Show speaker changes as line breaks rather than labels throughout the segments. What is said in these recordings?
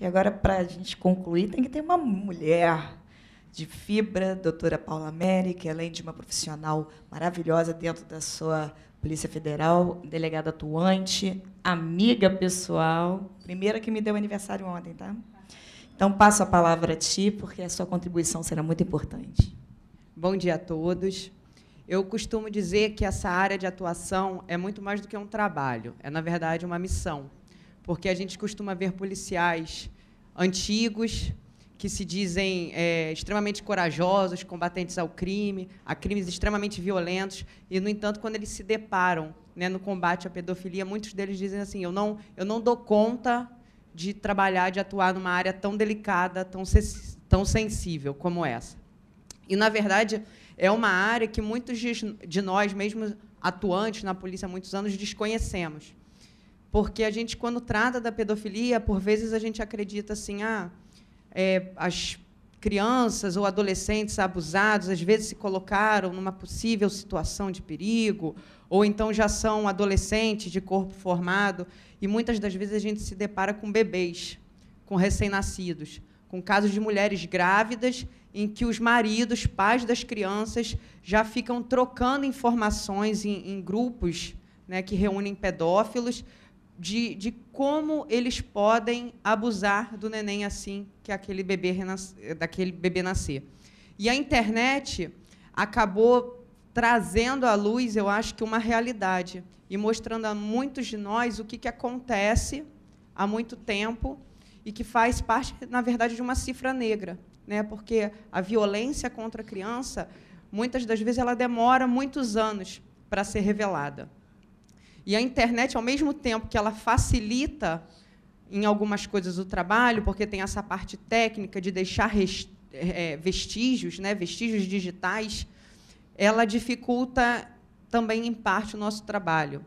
E agora, para a gente concluir, tem que ter uma mulher de fibra, doutora Paula Meri, que além de uma profissional maravilhosa dentro da sua Polícia Federal, delegada atuante, amiga pessoal, primeira que me deu aniversário ontem, tá? Então, passo a palavra a ti, porque a sua contribuição será muito importante.
Bom dia a todos. Eu costumo dizer que essa área de atuação é muito mais do que um trabalho, é, na verdade, uma missão, porque a gente costuma ver policiais antigos que se dizem extremamente corajosos, combatentes ao crime, a crimes extremamente violentos, e, no entanto, quando eles se deparam, né, no combate à pedofilia, muitos deles dizem assim, eu não dou conta de trabalhar, de atuar numa área tão delicada, tão sensível como essa. E, na verdade, é uma área que muitos de nós, mesmo atuantes na polícia há muitos anos, desconhecemos. Porque a gente, quando trata da pedofilia, por vezes a gente acredita assim, as crianças ou adolescentes abusados, às vezes se colocaram numa possível situação de perigo, ou então já são adolescentes de corpo formado, e muitas das vezes a gente se depara com bebês, com recém-nascidos, com casos de mulheres grávidas, em que os maridos, pais das crianças, já ficam trocando informações em grupos, né, que reúnem pedófilos, de como eles podem abusar do neném assim que daquele bebê nascer. E a internet acabou trazendo à luz, eu acho que uma realidade, e mostrando a muitos de nós o que acontece há muito tempo e que faz parte, na verdade, de uma cifra negra, né? Porque a violência contra a criança, muitas das vezes, ela demora muitos anos para ser revelada. E a internet, ao mesmo tempo que ela facilita em algumas coisas o trabalho, porque tem essa parte técnica de deixar vestígios, né, vestígios digitais, ela dificulta também, em parte, o nosso trabalho.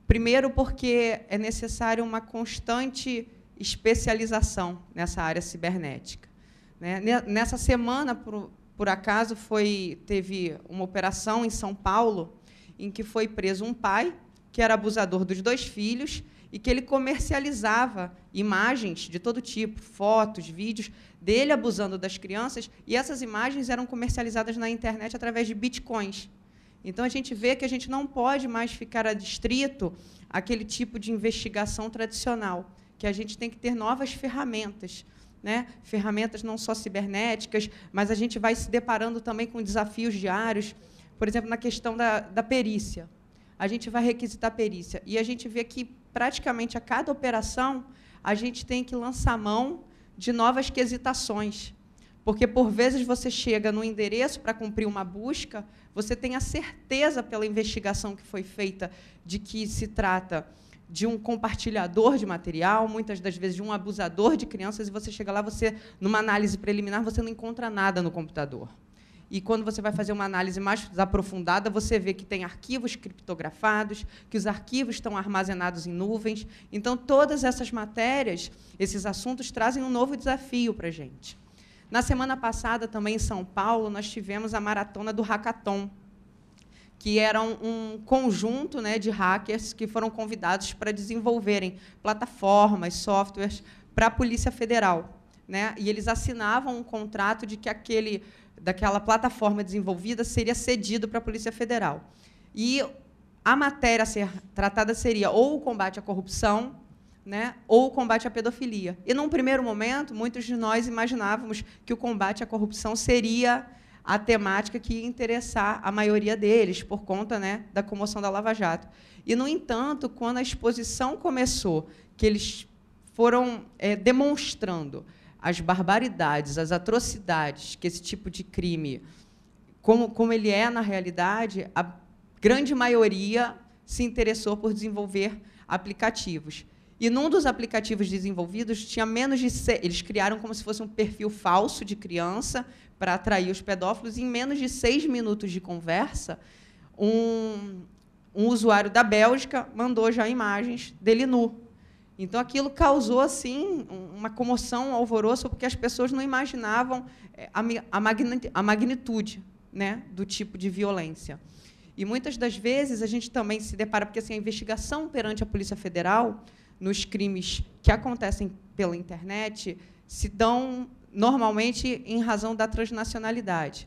Primeiro, porque é necessário uma constante especialização nessa área cibernética. Né? Nessa semana, por acaso, teve uma operação em São Paulo, em que foi preso um pai que era abusador dos 2 filhos e que ele comercializava imagens de todo tipo, fotos, vídeos, dele abusando das crianças, e essas imagens eram comercializadas na internet através de bitcoins. Então, a gente vê que a gente não pode mais ficar adstrito àquele tipo de investigação tradicional, que a gente tem que ter novas ferramentas, né? Ferramentas não só cibernéticas, mas a gente vai se deparando também com desafios diários, por exemplo, na questão da perícia. A gente vai requisitar perícia. E a gente vê que, praticamente, a cada operação, a gente tem que lançar mão de novas quesitações. Porque, por vezes, você chega no endereço para cumprir uma busca, você tem a certeza, pela investigação que foi feita, de que se trata de um compartilhador de material, muitas das vezes de um abusador de crianças, e você chega lá, numa análise preliminar, você não encontra nada no computador. E, quando você vai fazer uma análise mais aprofundada, você vê que tem arquivos criptografados, que os arquivos estão armazenados em nuvens. Então, todas essas matérias, esses assuntos, trazem um novo desafio para a gente. Na semana passada, também em São Paulo, nós tivemos a maratona do Hackathon, que era um conjunto, né, de hackers que foram convidados para desenvolverem plataformas, softwares para a Polícia Federal. Né? E eles assinavam um contrato de que daquela plataforma desenvolvida seria cedido para a Polícia Federal. E a matéria a ser tratada seria ou o combate à corrupção, né, ou o combate à pedofilia. E, num primeiro momento, muitos de nós imaginávamos que o combate à corrupção seria a temática que ia interessar a maioria deles, por conta, né, da comoção da Lava Jato. E, no entanto, quando a exposição começou, que eles foram demonstrando as barbaridades, as atrocidades que esse tipo de crime, como ele é na realidade, a grande maioria se interessou por desenvolver aplicativos. E, num dos aplicativos desenvolvidos, tinha menos de eles criaram como se fosse um perfil falso de criança para atrair os pedófilos, e, em menos de 6 minutos de conversa, um usuário da Bélgica mandou já imagens dele nu. Então, aquilo causou assim uma comoção, um alvoroço, porque as pessoas não imaginavam a magnitude, né, do tipo de violência. E, muitas das vezes, a gente também se depara, porque assim, a investigação perante a Polícia Federal, nos crimes que acontecem pela internet se dão normalmente em razão da transnacionalidade.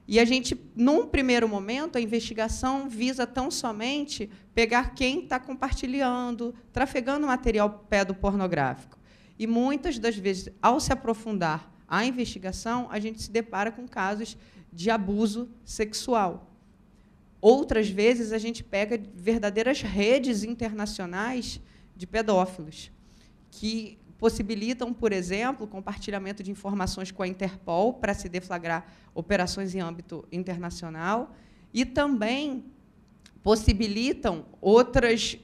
E a gente, num primeiro momento, a investigação visa tão somente pegar quem está compartilhando, trafegando material pedopornográfico. E muitas das vezes, ao se aprofundar a investigação, a gente se depara com casos de abuso sexual. Outras vezes, a gente pega verdadeiras redes internacionais de pedófilos, que possibilitam, por exemplo, o compartilhamento de informações com a Interpol para se deflagrar operações em âmbito internacional e também possibilitam outros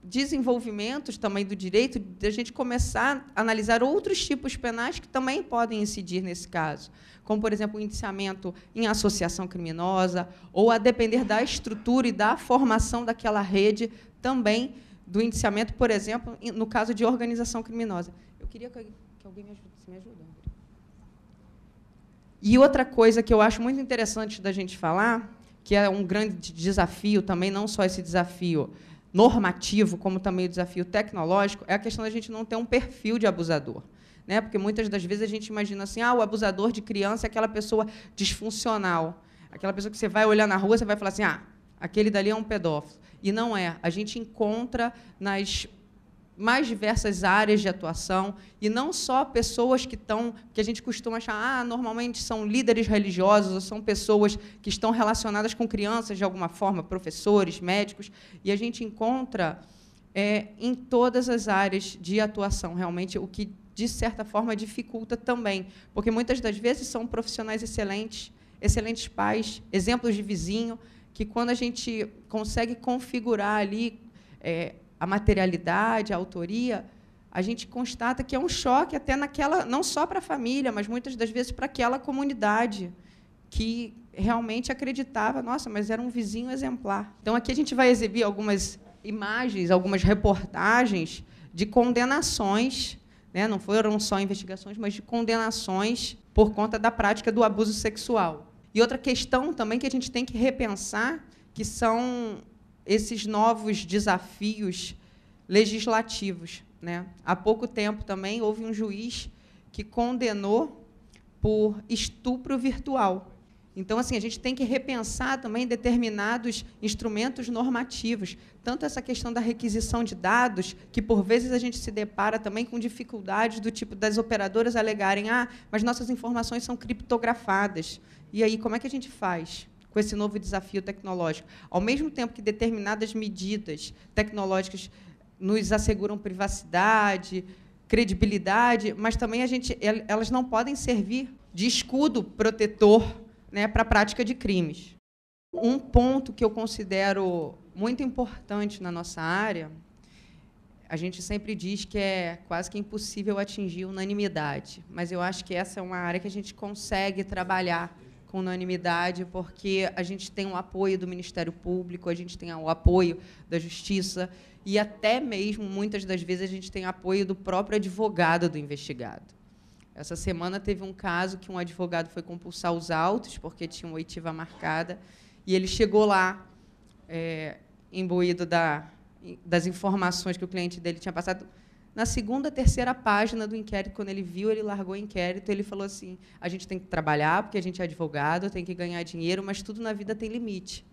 desenvolvimentos também do direito de a gente começar a analisar outros tipos penais que também podem incidir nesse caso, como, por exemplo, o indiciamento em associação criminosa ou, a depender da estrutura e da formação daquela rede, também do indiciamento, por exemplo, no caso de organização criminosa. Eu queria que alguém me ajude. Me ajuda. E outra coisa que eu acho muito interessante da gente falar, que é um grande desafio também, não só esse desafio normativo, como também o desafio tecnológico, é a questão da gente não ter um perfil de abusador. Né? Porque, muitas das vezes, a gente imagina assim, o abusador de criança é aquela pessoa disfuncional, aquela pessoa que você vai olhar na rua, você vai falar assim, aquele dali é um pedófilo. E não é. A gente encontra nas mais diversas áreas de atuação, e não só pessoas que a gente costuma achar, normalmente são líderes religiosos, ou são pessoas que estão relacionadas com crianças de alguma forma, professores, médicos, e a gente encontra em todas as áreas de atuação, realmente, o que, de certa forma, dificulta também, porque, muitas das vezes, são profissionais excelentes, excelentes pais, exemplos de vizinho, que, quando a gente consegue configurar ali a materialidade, a autoria, a gente constata que é um choque até naquela, não só para a família, mas, muitas das vezes, para aquela comunidade que realmente acreditava, nossa, mas era um vizinho exemplar. Então, aqui a gente vai exibir algumas imagens, algumas reportagens de condenações, né? Não foram só investigações, mas de condenações por conta da prática do abuso sexual. E outra questão também que a gente tem que repensar, que são esses novos desafios legislativos. Né? Há pouco tempo também houve um juiz que condenou por estupro virtual. Então, assim, a gente tem que repensar também determinados instrumentos normativos, tanto essa questão da requisição de dados, que, por vezes, a gente se depara também com dificuldades do tipo das operadoras alegarem, mas nossas informações são criptografadas. E aí, como é que a gente faz com esse novo desafio tecnológico? Ao mesmo tempo que determinadas medidas tecnológicas nos asseguram privacidade, credibilidade, mas também elas não podem servir de escudo protetor, né, para a prática de crimes. Um ponto que eu considero muito importante na nossa área, a gente sempre diz que é quase que impossível atingir unanimidade, mas eu acho que essa é uma área que a gente consegue trabalhar com unanimidade, porque a gente tem o apoio do Ministério Público, a gente tem o apoio da Justiça, e até mesmo, muitas das vezes, a gente tem apoio do próprio advogado do investigado. Essa semana teve um caso que um advogado foi compulsar os autos, porque tinha uma oitiva marcada, e ele chegou lá, imbuído das informações que o cliente dele tinha passado. Na segunda, terceira página do inquérito, quando ele viu, ele largou o inquérito, ele falou assim, a gente tem que trabalhar, porque a gente é advogado, tem que ganhar dinheiro, mas tudo na vida tem limite.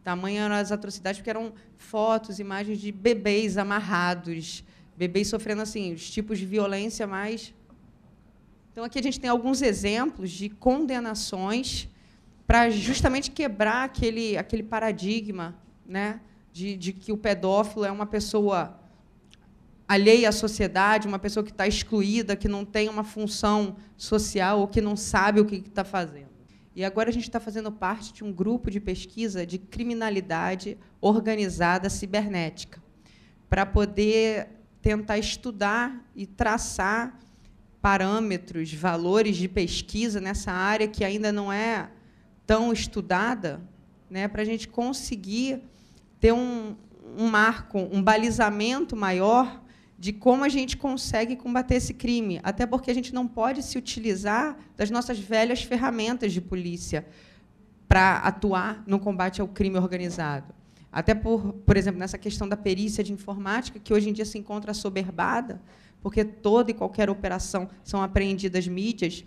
Tamanho eram as atrocidades, porque eram fotos, imagens de bebês amarrados, bebês sofrendo assim, os tipos de violência mais... Então, aqui a gente tem alguns exemplos de condenações para justamente quebrar aquele paradigma, né, de que o pedófilo é uma pessoa alheia à sociedade, uma pessoa que está excluída, que não tem uma função social ou que não sabe o que está fazendo. E agora a gente está fazendo parte de um grupo de pesquisa de criminalidade organizada cibernética, para poder tentar estudar e traçar parâmetros, valores de pesquisa nessa área que ainda não é tão estudada, né, para a gente conseguir ter um marco, um balizamento maior de como a gente consegue combater esse crime, até porque a gente não pode se utilizar das nossas velhas ferramentas de polícia para atuar no combate ao crime organizado. Até por exemplo, nessa questão da perícia de informática, que hoje em dia se encontra assoberbada, porque toda e qualquer operação são apreendidas mídias,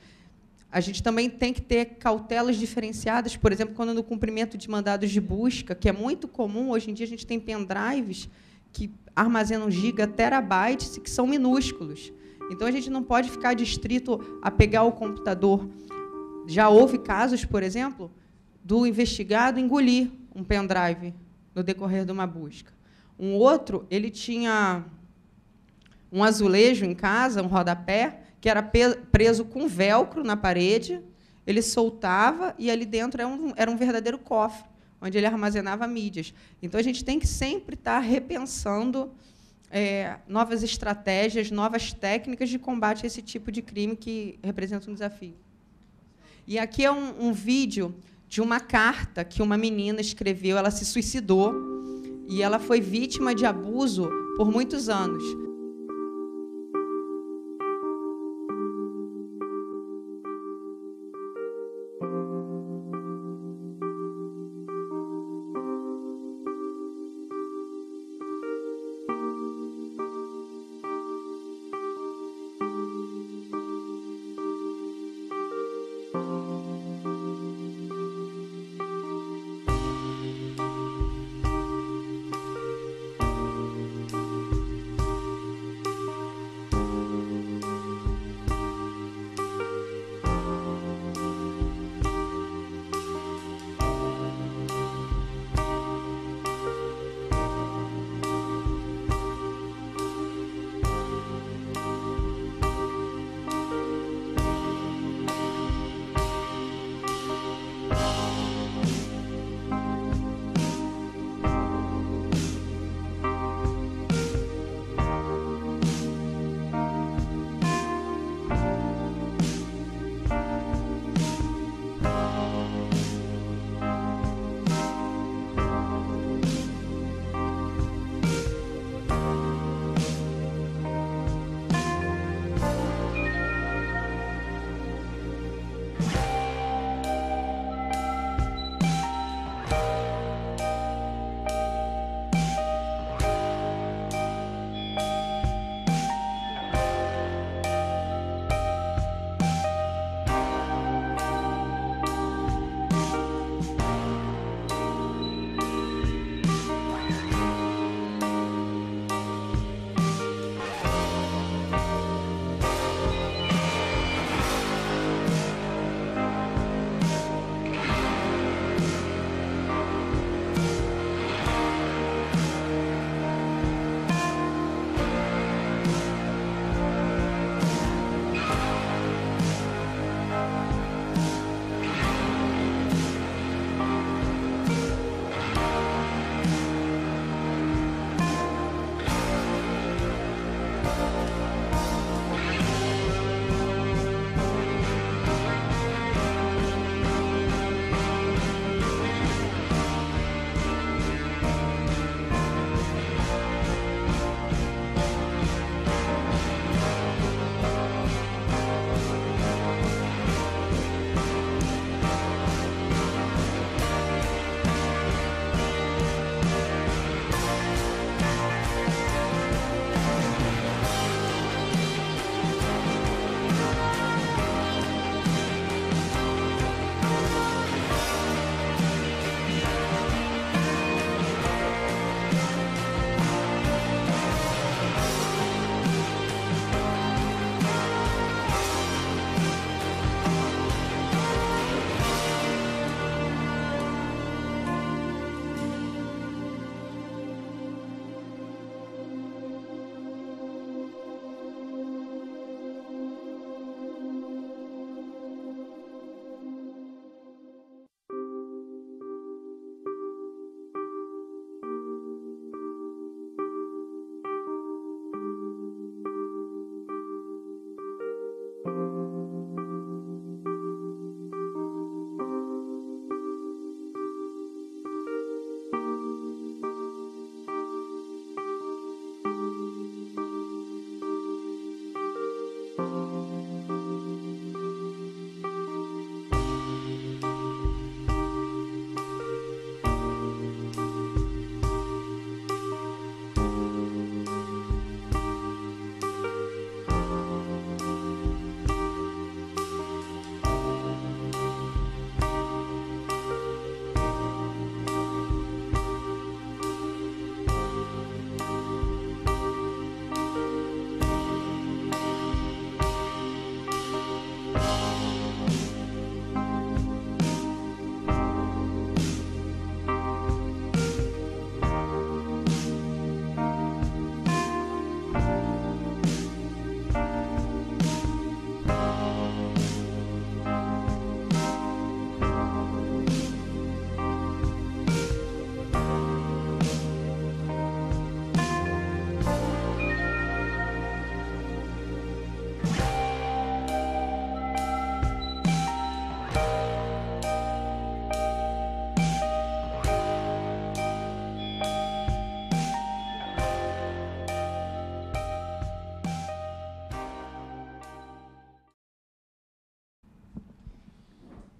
a gente também tem que ter cautelas diferenciadas, por exemplo, quando no cumprimento de mandados de busca, que é muito comum, hoje em dia a gente tem pendrives que armazenam terabytes, que são minúsculos. Então, a gente não pode ficar distrito a pegar o computador. Já houve casos, por exemplo, do investigado engolir um pendrive no decorrer de uma busca. Um outro, ele tinha um azulejo em casa, um rodapé, que era preso com velcro na parede, ele soltava e ali dentro era um verdadeiro cofre, onde ele armazenava mídias. Então, a gente tem que sempre estar repensando novas estratégias, novas técnicas de combate a esse tipo de crime que representa um desafio. E aqui é um vídeo de uma carta que uma menina escreveu, ela se suicidou, e ela foi vítima de abuso por muitos anos.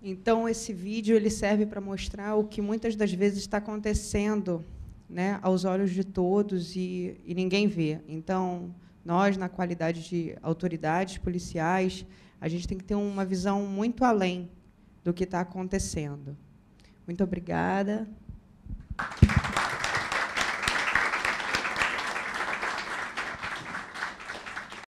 Então, esse vídeo ele serve para mostrar o que muitas das vezes está acontecendo, né, aos olhos de todos e ninguém vê. Então, nós, na qualidade de autoridades policiais, a gente tem que ter uma visão muito além do que está acontecendo. Muito obrigada.